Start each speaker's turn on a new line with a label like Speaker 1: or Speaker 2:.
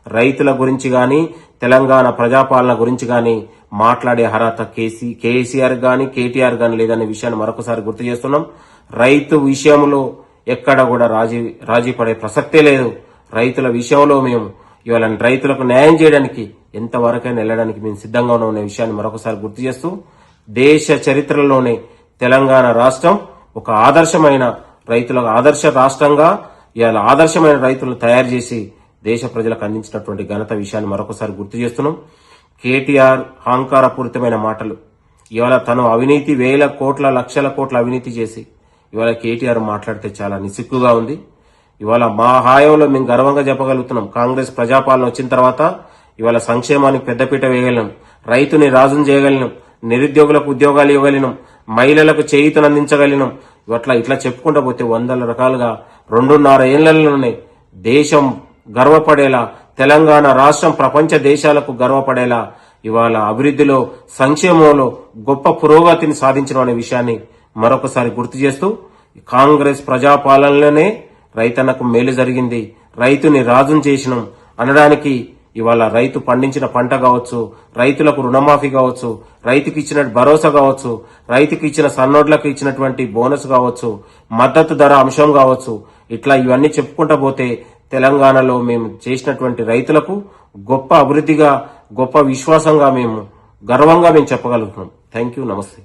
Speaker 1: రైతుల గురించి గాని తెలంగాణ ప్రజాపాలన గురించి గాని మాట్లాడే అర్హత కేసీఆర్ గాని కేటీఆర్ గాని లేదనే విషయాన్ని మరొకసారి గుర్తు చేస్తున్నాం. రైతు విషయంలో ఎక్కడ కూడా రాజీ పడే ప్రసక్తే లేదు. రైతుల విషయంలో మేము ఇవాళ రైతులకు న్యాయం చేయడానికి ఎంతవరకైనా వెళ్ళడానికి మేము సిద్ధంగా ఉన్న విషయాన్ని మరొకసారి గుర్తు చేస్తూ, దేశ చరిత్రలోనే తెలంగాణ రాష్ట్రం ఒక ఆదర్శమైన రైతులకు ఆదర్శ రాష్ట్రంగా ఇవాళ ఆదర్శమైన రైతులను తయారు చేసి దేశ ప్రజలకు అందించినటువంటి ఘనత విషయాన్ని మరొకసారి గుర్తు చేస్తున్నాం. కేటీఆర్ అహంకారపూరితమైన మాటలు, ఇవాళ తను అవినీతి వేల కోట్ల లక్షల కోట్ల అవినీతి చేసి ఇవాళ కేటీఆర్ మాట్లాడితే చాలా నిస్సిగ్గుగా ఉంది. ఇవాళ మా హాయంలో మేము గర్వంగా చెప్పగలుగుతున్నాం, కాంగ్రెస్ ప్రజాపాలన వచ్చిన తర్వాత ఇవాళ సంక్షేమానికి పెద్దపీట వేయగలిగినాం, రైతుని రాజును చేయగలిగినాం, నిరుద్యోగులకు ఉద్యోగాలు ఇవ్వగలిగినాం, మహిళలకు చేయూతను అందించగలిగినాం. ఇట్లా చెప్పుకుంటూ పోతే వందల రకాలుగా 2.5 ఏళ్లలోనే దేశం గర్వపడేలా, తెలంగాణ రాష్ట్రం ప్రపంచ దేశాలకు గర్వపడేలా ఇవాళ అభివృద్ధిలో సంక్షేమంలో గొప్ప పురోగతిని సాధించడం అనే విషయాన్ని మరొకసారి గుర్తు చేస్తూ, కాంగ్రెస్ ప్రజాపాలనలోనే రైతన్నకు మేలు జరిగింది, రైతుని రాజును చేసినాం అనడానికి ఇవాళ రైతు పండించిన పంట కావచ్చు, రైతులకు రుణమాఫీ కావచ్చు, రైతుకి ఇచ్చిన భరోసా కావచ్చు, రైతుకి ఇచ్చిన సన్నోడ్లకు ఇచ్చినటువంటి బోనస్ కావచ్చు, మద్దతు ధర అంశం కావచ్చు, ఇట్లా ఇవన్నీ చెప్పుకుంటా పోతే తెలంగాణలో మేము చేసినటువంటి రైతులకు గొప్ప అభివృద్ధిగా, గొప్ప విశ్వాసంగా గర్వంగా మేము చెప్పగలుగుతున్నాం. Thank you. నమస్తే.